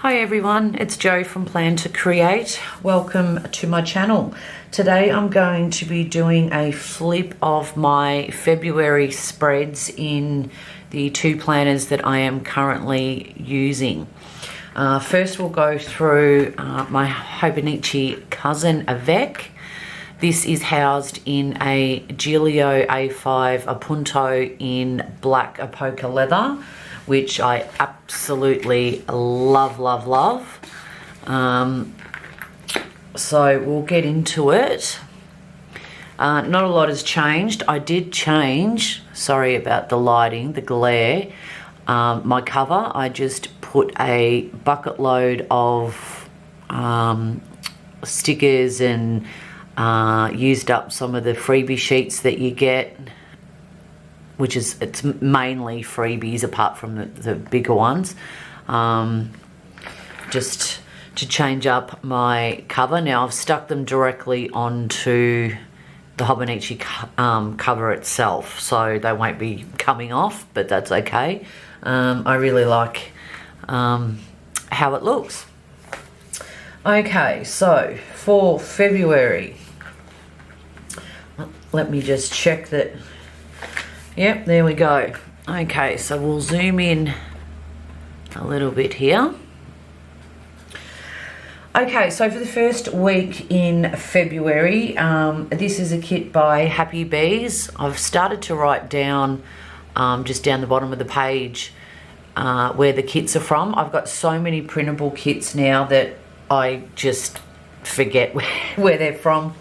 Hi everyone, it's Jo from Plan to Create. Welcome to my channel. Today I'm going to be doing a flip of my February spreads in the two planners that I am currently using. First we'll go through my Hobonichi Cousin Avec. This is housed in a Giglio A5 Appunto in black Apoca leather, which I absolutely love. So we'll get into it. Not a lot has changed. I did change, sorry about the lighting, the glare, my cover. I just put a bucket load of stickers and used up some of the freebie sheets that you get, which is, it's mainly freebies apart from the bigger ones, just to change up my cover. Now I've stuck them directly onto the Hobonichi cover itself, so they won't be coming off, but that's okay. I really like how it looks. Okay, so for February, let me just check that. Yep, there we go. Okay, so we'll zoom in a little bit here. Okay, so for the first week in February, this is a kit by Happy Bees. I've started to write down, just down the bottom of the page, where the kits are from. I've got so many printable kits now that I just forget where they're from.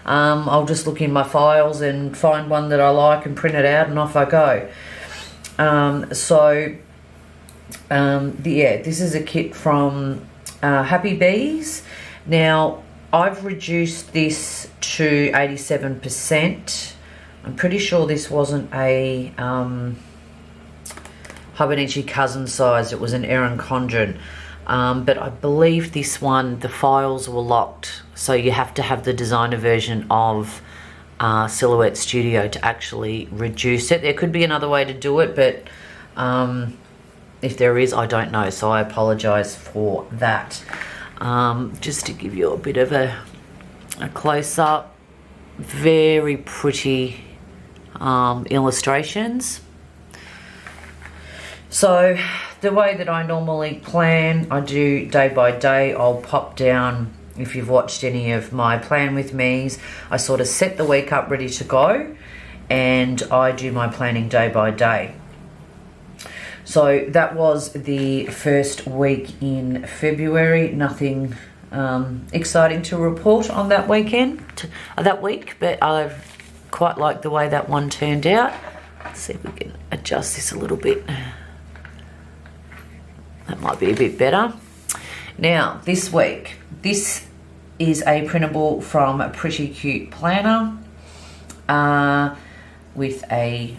I'll just look in my files and find one that I like and print it out and off I go. Yeah, this is a kit from Happy Bees. Now, I've reduced this to 87%. I'm pretty sure this wasn't a Hobonichi Cousin size. It was an Erin Condren. But I believe this one, the files were locked, so you have to have the designer version of Silhouette Studio to actually reduce it. There could be another way to do it, but if there is, I don't know, so I apologize for that. Just to give you a bit of a close-up, very pretty illustrations. So the way that I normally plan, I do day by day. I'll pop down, if you've watched any of my Plan With Me's, I sort of set the week up ready to go and I do my planning day by day. So that was the first week in February. Nothing exciting to report on that that week, but I quite like the way that one turned out. Let's see if we can adjust this a little bit. That might be a bit better. Now, this week, this is a printable from a Pretty Cute Planner with a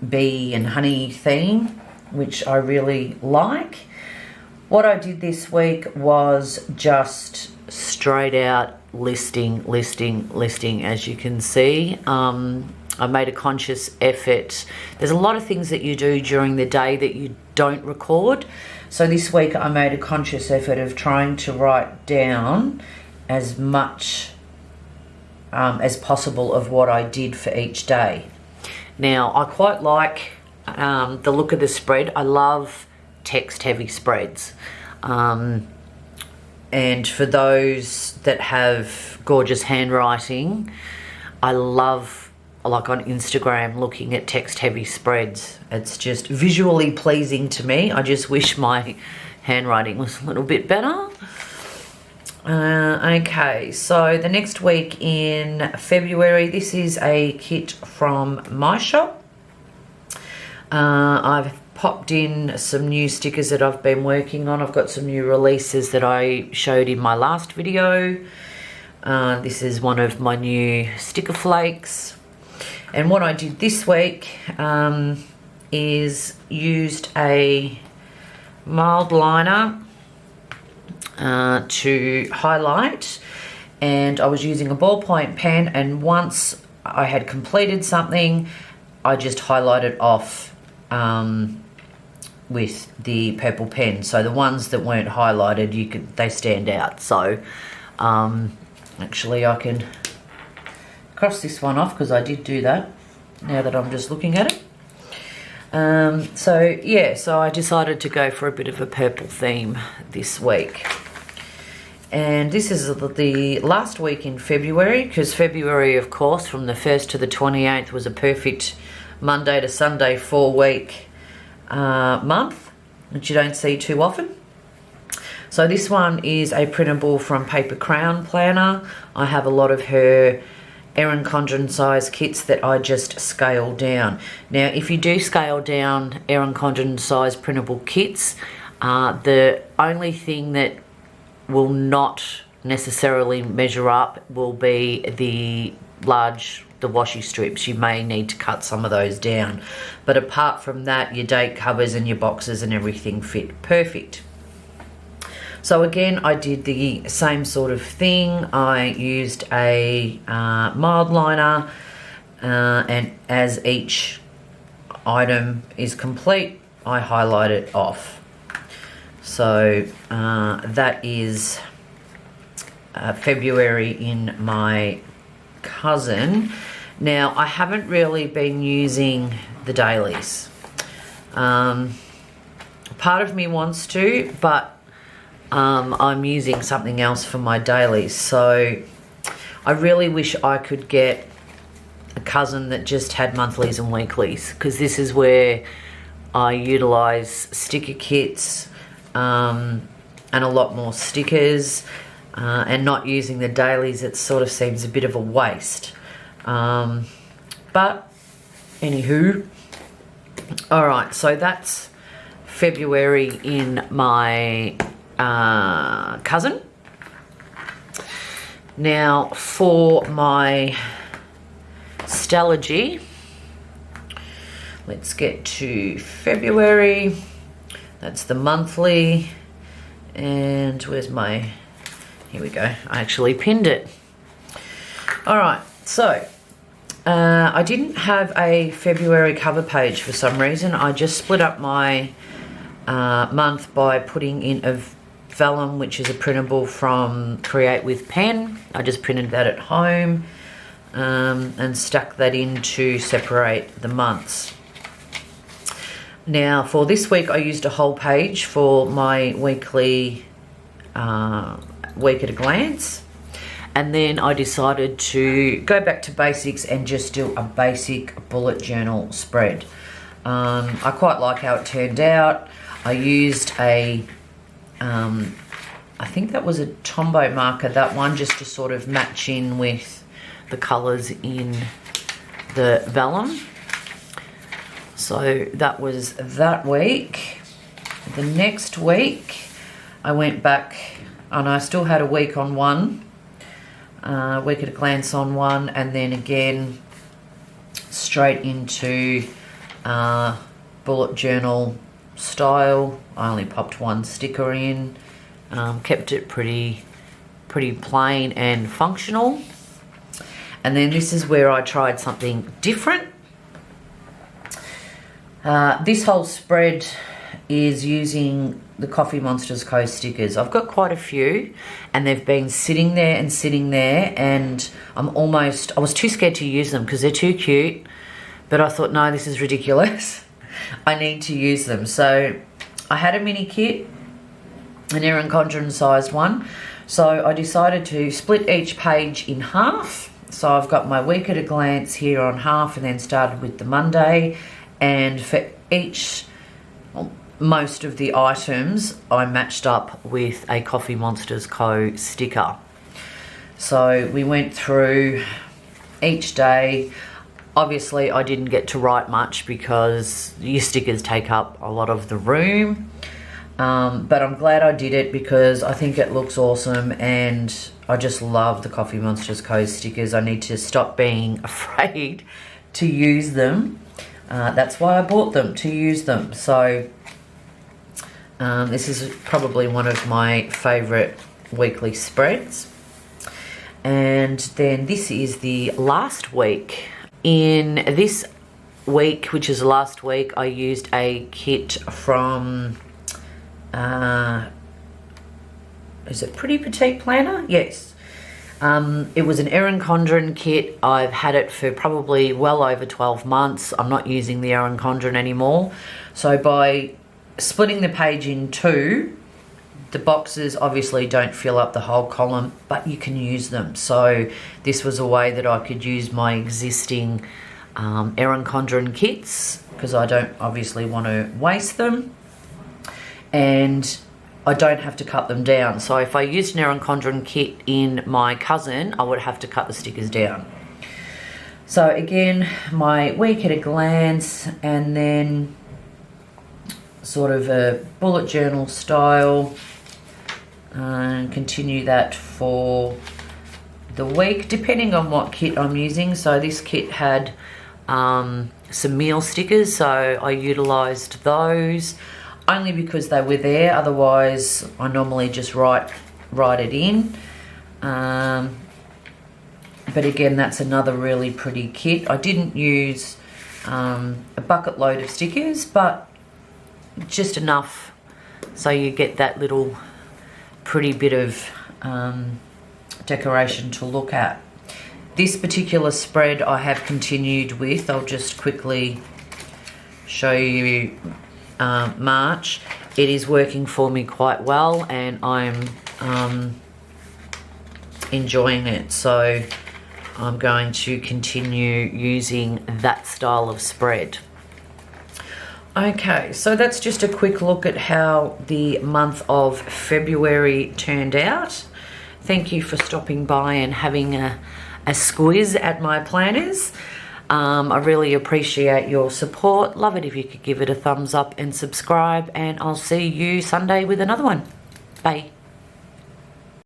bee and honey theme, which I really like. What I did this week was just straight out listing, as you can see. I made a conscious effort. There's a lot of things that you do during the day that you don't record. So this week I made a conscious effort of trying to write down as much as possible of what I did for each day. Now, I quite like the look of the spread. I love text-heavy spreads. And for those that have gorgeous handwriting, I love, like on Instagram, looking at text-heavy spreads. It's just visually pleasing to me. I just wish my handwriting was a little bit better. Okay, so the next week in February, this is a kit from my shop. I've popped in some new stickers that I've been working on. I've got some new releases that I showed in my last video. This is one of my new sticker flakes. And what I did this week is used a mild liner to highlight, and I was using a ballpoint pen, and once I had completed something, I just highlighted off with the purple pen. So the ones that weren't highlighted, they stand out. So actually I can cross this one off because I did do that now that I'm just looking at it. So yeah, so I decided to go for a bit of a purple theme this week. And this is the last week in February, because February, of course, from the 1st to the 28th was a perfect Monday to Sunday 4-week month, which you don't see too often. So this one is a printable from Paper Crown Planner. I have a lot of her Erin Condren size kits that I just scale down. Now, if you do scale down Erin Condren size printable kits, the only thing that will not necessarily measure up will be the washi strips. You may need to cut some of those down. But apart from that, your date covers and your boxes and everything fit perfect. So again, I did the same sort of thing. I used a mild liner, and as each item is complete, I highlight it off. So that is February in my cousin. Now, I haven't really been using the dailies. Part of me wants to, but I'm using something else for my dailies. So I really wish I could get a cousin that just had monthlies and weeklies, because this is where I utilise sticker kits, and a lot more stickers, and not using the dailies. It sort of seems a bit of a waste, but anywho. All right, so that's February in my cousin. Now for my Stellargy, let's get to February. That's the monthly, and where's my, here we go, I actually pinned it. All right, so I didn't have a February cover page for some reason. I just split up my month by putting in a vellum, which is a printable from Create with Pen. I just printed that at home and stuck that in to separate the months. Now for this week, I used a whole page for my weekly week at a glance, and then I decided to go back to basics and just do a basic bullet journal spread. I quite like how it turned out. I used a I think that was a Tombow marker, that one, just to sort of match in with the colours in the vellum. So that was that week. The next week, I went back, and I still had a week on one, week at a glance on one, and then again straight into bullet journal style. I only popped one sticker in, kept it pretty plain and functional. And then this is where I tried something different. This whole spread is using the Coffee Monsters Co. stickers. I've got quite a few, and they've been sitting there, and I was too scared to use them because they're too cute, but I thought, no, this is ridiculous. I need to use them. So I had a mini kit, an Erin Condren sized one, so I decided to split each page in half. So I've got my week at a glance here on half, and then started with the Monday. And for most of the items, I matched up with a Coffee Monsters Co. sticker. So we went through each day. Obviously, I didn't get to write much because your stickers take up a lot of the room. But I'm glad I did it because I think it looks awesome, and I just love the Coffee Monsters Co. stickers. I need to stop being afraid to use them. That's why I bought them, to use them. So this is probably one of my favourite weekly spreads. And then this is the last week. In this week, which is last week, I used a kit from, is it Pretty Petite Planner? Yes. It was an Erin Condren kit. I've had it for probably well over 12 months. I'm not using the Erin Condren anymore. So by splitting the page in two, the boxes obviously don't fill up the whole column, but you can use them. So this was a way that I could use my existing Erin Condren kits, because I don't obviously want to waste them. And I don't have to cut them down. So if I used an Erin Condren kit in my cousin, I would have to cut the stickers down. So again, my week at a glance, and then sort of a bullet journal style, and continue that for the week, depending on what kit I'm using. So this kit had some meal stickers, so I utilised those only because they were there. Otherwise, I normally just write it in. But again, that's another really pretty kit. I didn't use a bucket load of stickers, but just enough so you get that little pretty bit of decoration to look at. This particular spread I have continued with. I'll just quickly show you March. It is working for me quite well, and I'm enjoying it. So I'm going to continue using that style of spread. Okay, so that's just a quick look at how the month of February turned out. Thank you for stopping by and having a squiz at my planners. I really appreciate your support. Love it if you could give it a thumbs up and subscribe, and I'll see you Sunday with another one. Bye.